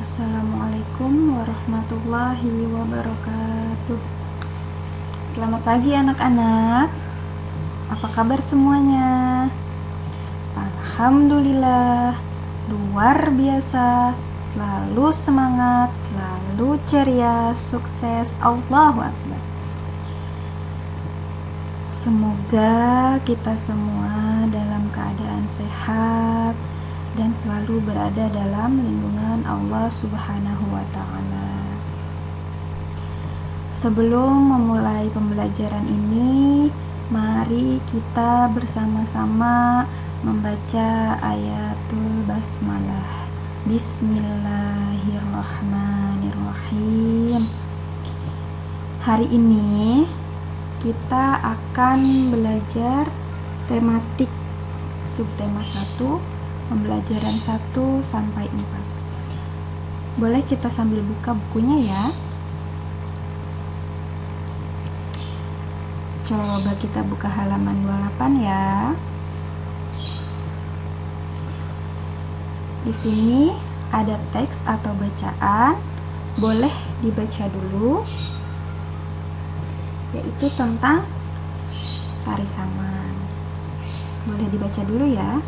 Assalamualaikum warahmatullahi wabarakatuh. Selamat pagi anak-anak. Apa kabar semuanya? Alhamdulillah, luar biasa. Selalu semangat, selalu ceria, sukses. Allahu Akbar. Semoga kita semua dalam keadaan sehat dan selalu berada dalam lindungan Allah Subhanahu wa Ta'ala. Sebelum memulai pembelajaran ini, mari kita bersama-sama membaca ayatul basmalah. Bismillahirrahmanirrahim. Hari ini kita akan belajar tematik subtema 1, pembelajaran 1 sampai 4. Boleh kita sambil buka bukunya ya. Coba kita buka halaman 28 ya. Di sini ada teks atau bacaan, boleh dibaca dulu, yaitu tentang tari saman. Boleh dibaca dulu ya.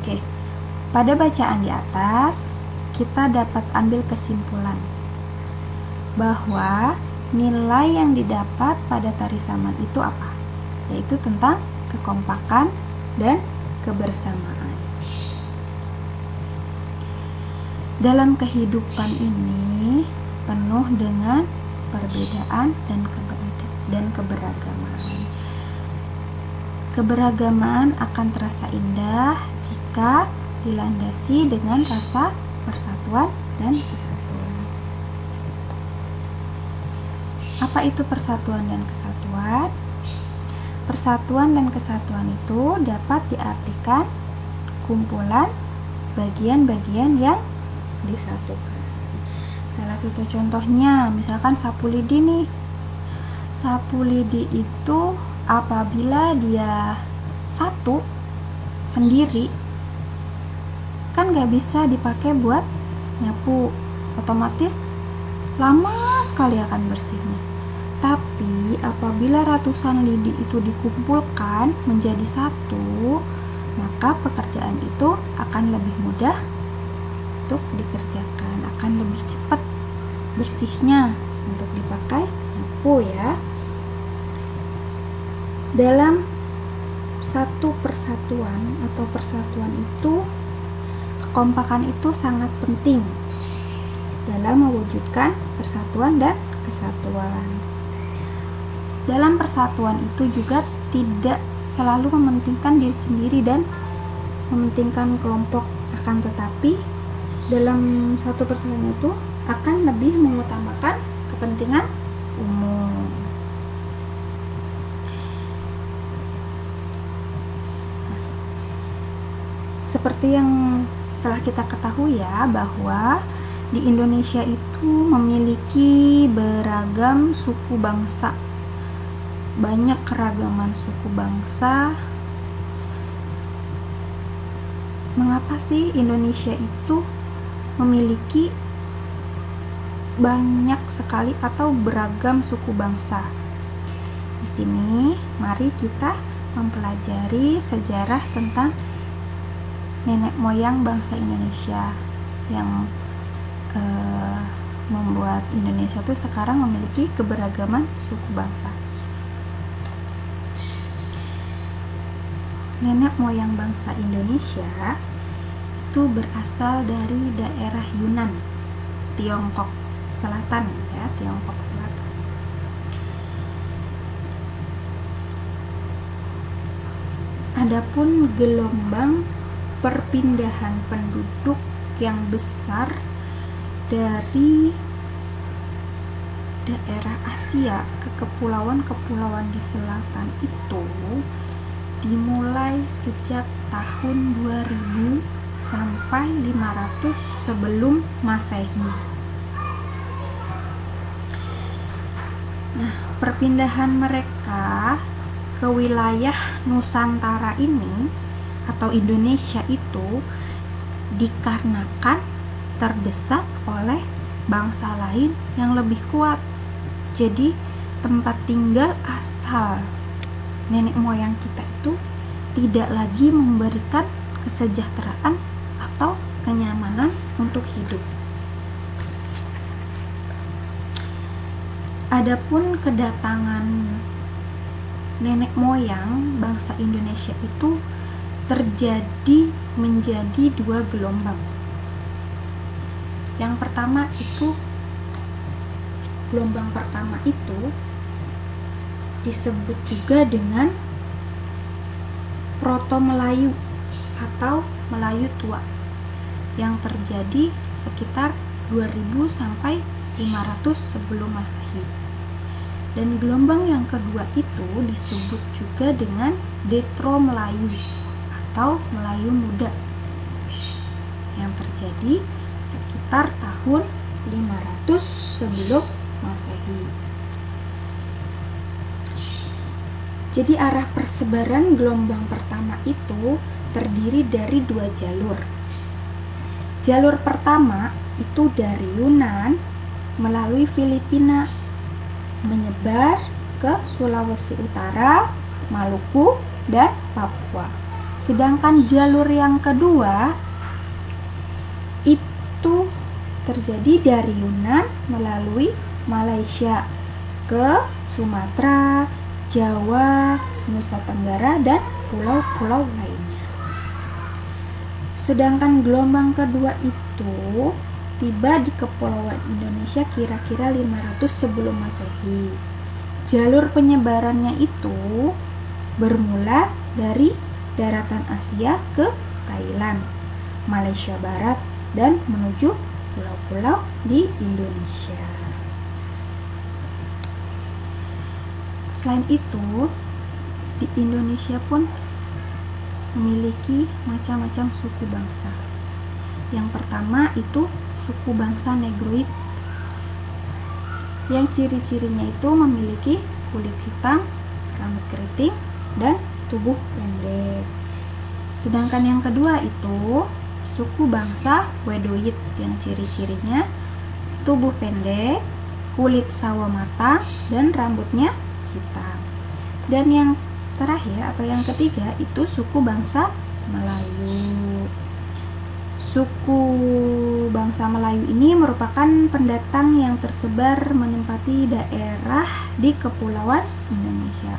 Oke, pada bacaan di atas kita dapat ambil kesimpulan bahwa nilai yang didapat pada tari saman itu apa? Yaitu tentang kekompakan dan kebersamaan. Dalam kehidupan ini penuh dengan perbedaan dan keberagaman. Keberagaman akan terasa indah jika dilandasi dengan rasa persatuan dan kesatuan. Apa itu persatuan dan kesatuan? Persatuan dan kesatuan itu dapat diartikan kumpulan bagian-bagian yang disatukan. Salah satu contohnya, misalkan sapu lidi nih. Sapu lidi itu apabila dia satu sendiri, kan gak bisa dipakai buat nyapu, otomatis lama sekali akan bersihnya. Tapi apabila ratusan lidi itu dikumpulkan menjadi satu, maka pekerjaan itu akan lebih mudah untuk dikerjakan, akan lebih cepat bersihnya untuk dipakai nyapu ya. Dalam satu persatuan atau persatuan itu, kekompakan itu sangat penting dalam mewujudkan persatuan dan kesatuan. Dalam persatuan itu juga tidak selalu mementingkan diri sendiri dan mementingkan kelompok, akan tetapi dalam satu persatuan itu akan lebih mengutamakan kepentingan umum. Seperti yang telah kita ketahui ya, bahwa di Indonesia itu memiliki beragam suku bangsa. Banyak keragaman suku bangsa. Mengapa sih Indonesia itu memiliki banyak sekali atau beragam suku bangsa? Di sini mari kita mempelajari sejarah tentang nenek moyang bangsa Indonesia yang membuat Indonesia itu sekarang memiliki keberagaman suku bangsa. Nenek moyang bangsa Indonesia itu berasal dari daerah Yunan, Tiongkok Selatan ya, Tiongkok Selatan. Adapun gelombang perpindahan penduduk yang besar dari daerah Asia ke kepulauan-kepulauan di selatan itu dimulai sejak tahun 2000 sampai 500 sebelum Masehi. Nah, perpindahan mereka ke wilayah Nusantara ini atau Indonesia itu dikarenakan terdesak oleh bangsa lain yang lebih kuat. Jadi tempat tinggal asal nenek moyang kita itu tidak lagi memberikan kesejahteraan atau kenyamanan untuk hidup. Adapun kedatangan nenek moyang bangsa Indonesia itu terjadi menjadi 2 gelombang. Yang pertama itu, gelombang pertama itu disebut juga dengan Proto Melayu atau Melayu Tua, yang terjadi sekitar 2000 sampai 500 sebelum Masehi. Dan gelombang yang kedua itu disebut juga dengan Detro Melayu atau Melayu Muda, yang terjadi sekitar tahun 500 sebelum Masehi. Jadi arah persebaran gelombang pertama itu terdiri dari 2 jalur. Jalur pertama itu dari Yunan melalui Filipina menyebar ke Sulawesi Utara, Maluku, dan Papua. Sedangkan jalur yang kedua itu terjadi dari Yunan melalui Malaysia ke Sumatera, Jawa, Nusa Tenggara, dan pulau-pulau lainnya. Sedangkan gelombang kedua itu tiba di Kepulauan Indonesia kira-kira 500 sebelum Masehi. Jalur penyebarannya itu bermula dari daratan Asia ke Thailand, Malaysia Barat, dan menuju pulau-pulau di Indonesia. Selain itu, di Indonesia pun memiliki macam-macam suku bangsa. Yang pertama itu suku bangsa Negroid, yang ciri-cirinya itu memiliki kulit hitam, rambut keriting, dan tubuh pendek. Sedangkan yang kedua itu suku bangsa Wedoid, yang ciri-cirinya tubuh pendek, kulit sawo matang, dan rambutnya hitam. Dan yang terakhir atau yang ketiga itu suku bangsa Melayu. Suku bangsa Melayu ini merupakan pendatang yang tersebar menempati daerah di Kepulauan Indonesia.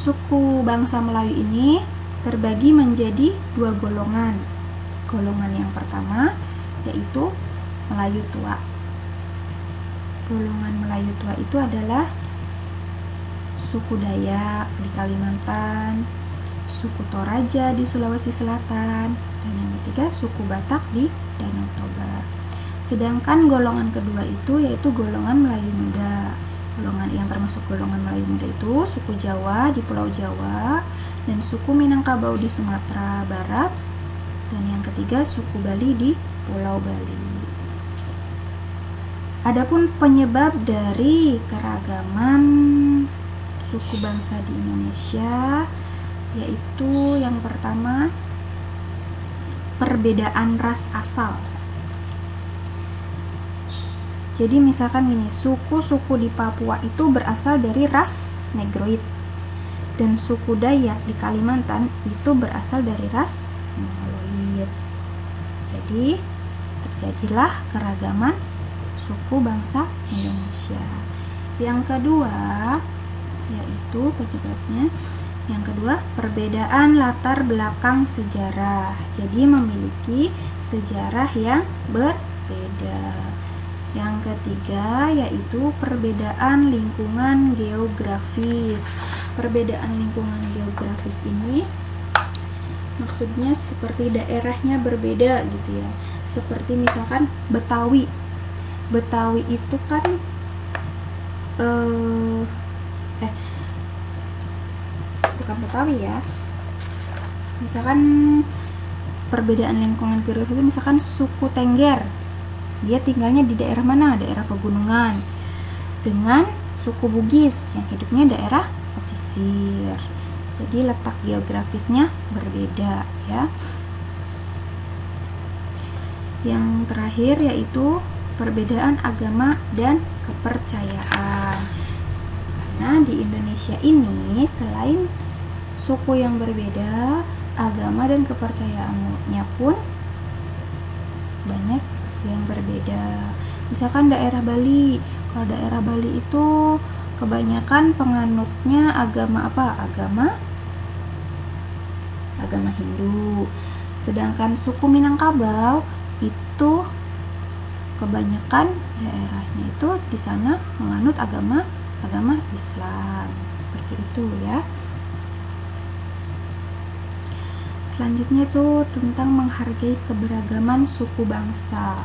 Suku bangsa Melayu ini terbagi menjadi 2 golongan. Golongan yang pertama yaitu Melayu Tua. Golongan Melayu Tua itu adalah suku Dayak di Kalimantan, suku Toraja di Sulawesi Selatan, dan yang ketiga suku Batak di Danau Toba. Sedangkan golongan kedua itu yaitu golongan Melayu Muda. Golongan yang termasuk golongan Melayu Muda itu suku Jawa di Pulau Jawa, dan suku Minangkabau di Sumatera Barat, dan yang ketiga suku Bali di Pulau Bali. Adapun penyebab dari keragaman suku bangsa di Indonesia yaitu yang pertama perbedaan ras asal. Jadi misalkan gini, suku-suku di Papua itu berasal dari ras Negroid, dan suku Dayak di Kalimantan itu berasal dari ras Mongoloid. Jadi terjadilah keragaman suku bangsa Indonesia. Yang kedua yaitu penyebabnya, yang kedua perbedaan latar belakang sejarah. Jadi memiliki sejarah yang berbeda. Yang ketiga yaitu perbedaan lingkungan geografis. Perbedaan lingkungan geografis ini maksudnya seperti daerahnya berbeda gitu ya. Seperti misalkan Betawi. Betawi itu kan bukan Betawi ya. Misalkan perbedaan lingkungan geografis itu misalkan suku Tengger. Dia tinggalnya di daerah mana? Daerah pegunungan. Dengan suku Bugis yang hidupnya daerah pesisir. Jadi letak geografisnya berbeda ya. Yang terakhir yaitu perbedaan agama dan kepercayaan. Karena di Indonesia ini selain suku yang berbeda, agama dan kepercayaannya pun banyak yang berbeda. Misalkan daerah Bali. Kalau daerah Bali itu kebanyakan penganutnya agama apa? Agama Hindu. Sedangkan suku Minangkabau itu kebanyakan daerahnya itu di sana menganut agama Islam. Seperti itu ya. Selanjutnya itu tentang menghargai keberagaman suku bangsa.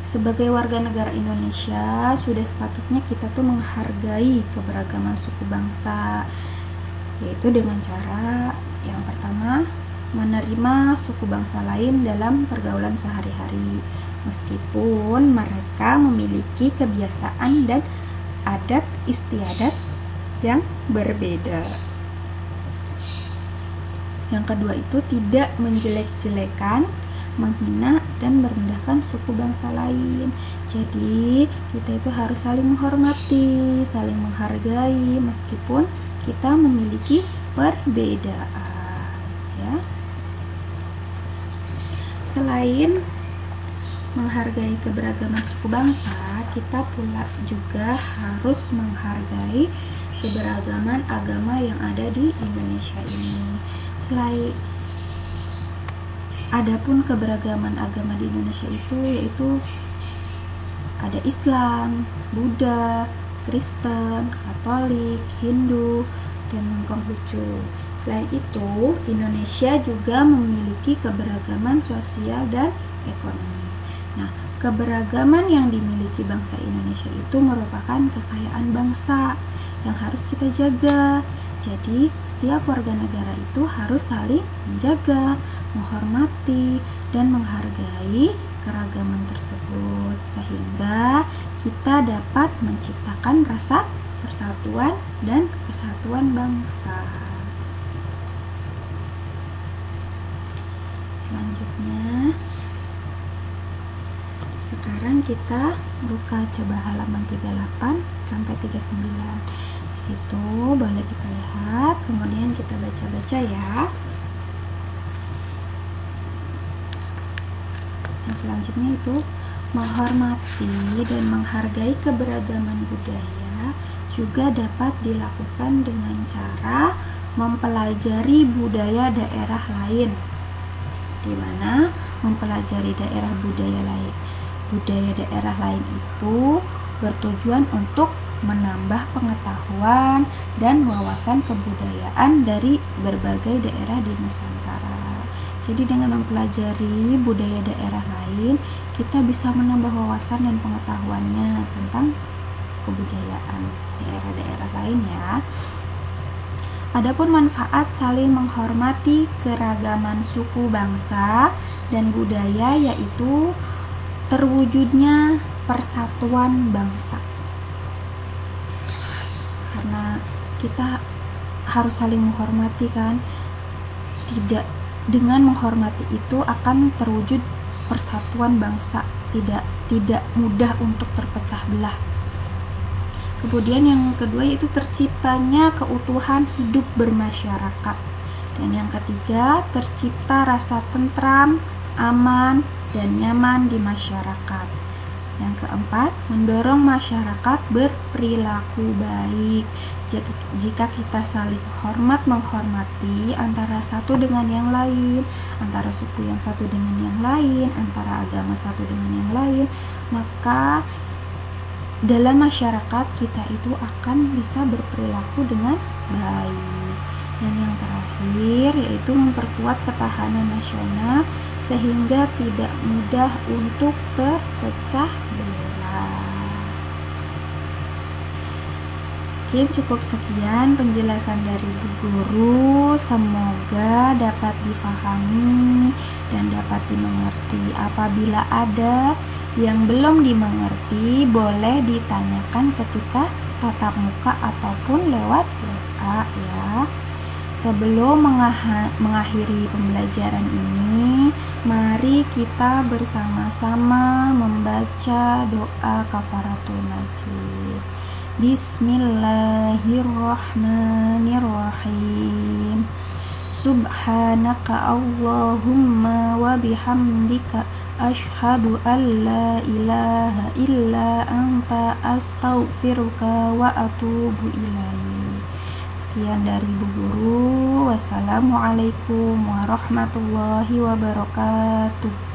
Sebagai warga negara Indonesia, sudah sepatutnya kita tuh menghargai keberagaman suku bangsa, yaitu dengan cara yang pertama, menerima suku bangsa lain dalam pergaulan sehari-hari, meskipun mereka memiliki kebiasaan dan adat istiadat yang berbeda. Yang kedua itu tidak menjelek-jelekan, menghina dan merendahkan suku bangsa lain. Jadi kita itu harus saling menghormati, saling menghargai meskipun kita memiliki perbedaan ya. Selain menghargai keberagaman suku bangsa, kita pula juga harus menghargai keberagaman agama yang ada di Indonesia ini. Adapun keberagaman agama di Indonesia itu yaitu ada Islam, Buddha, Kristen, Katolik, Hindu, dan Konghucu. Selain itu, Indonesia juga memiliki keberagaman sosial dan ekonomi. Nah, keberagaman yang dimiliki bangsa Indonesia itu merupakan kekayaan bangsa yang harus kita jaga. Jadi, setiap warga negara itu harus saling menjaga, menghormati, dan menghargai keragaman tersebut sehingga kita dapat menciptakan rasa persatuan dan kesatuan bangsa. Selanjutnya, sekarang kita buka coba halaman 38 sampai 39. Di situ boleh kita lihat, kemudian kita baca-baca ya. Yang selanjutnya itu menghormati dan menghargai keberagaman budaya juga dapat dilakukan dengan cara mempelajari budaya daerah lain. Di mana mempelajari budaya daerah lain itu bertujuan untuk menambah pengetahuan dan wawasan kebudayaan dari berbagai daerah di Nusantara. Jadi dengan mempelajari budaya daerah lain, kita bisa menambah wawasan dan pengetahuannya tentang kebudayaan daerah-daerah lain ya. Adapun manfaat saling menghormati keragaman suku bangsa dan budaya yaitu terwujudnya persatuan bangsa. Karena kita harus saling menghormati kan, dengan menghormati itu akan terwujud persatuan bangsa, tidak mudah untuk terpecah belah. Kemudian yang kedua yaitu terciptanya keutuhan hidup bermasyarakat. Dan yang ketiga, tercipta rasa tentram, aman, dan nyaman di masyarakat. Yang keempat, mendorong masyarakat berperilaku baik. Jika kita saling menghormati antara satu dengan yang lain, antara suku yang satu dengan yang lain, antara agama satu dengan yang lain, maka dalam masyarakat kita itu akan bisa berperilaku dengan baik. Dan yang terakhir yaitu memperkuat ketahanan nasional sehingga tidak mudah untuk terpecah belah. Oke, cukup sekian penjelasan dari Bu Guru. Semoga dapat difahami dan dapat dimengerti. Apabila ada yang belum dimengerti, boleh ditanyakan ketika tatap muka ataupun lewat WA ya. Sebelum mengakhiri pembelajaran ini, mari kita bersama-sama membaca doa kafaratul majlis. Bismillahirrahmanirrahim. Subhanaka Allahumma wa bihamdika asyhadu an la ilaha illa anta astaghfiruka wa atubu ilaik. Sekian dari Bu Guru. Wassalamualaikum warahmatullahi wabarakatuh.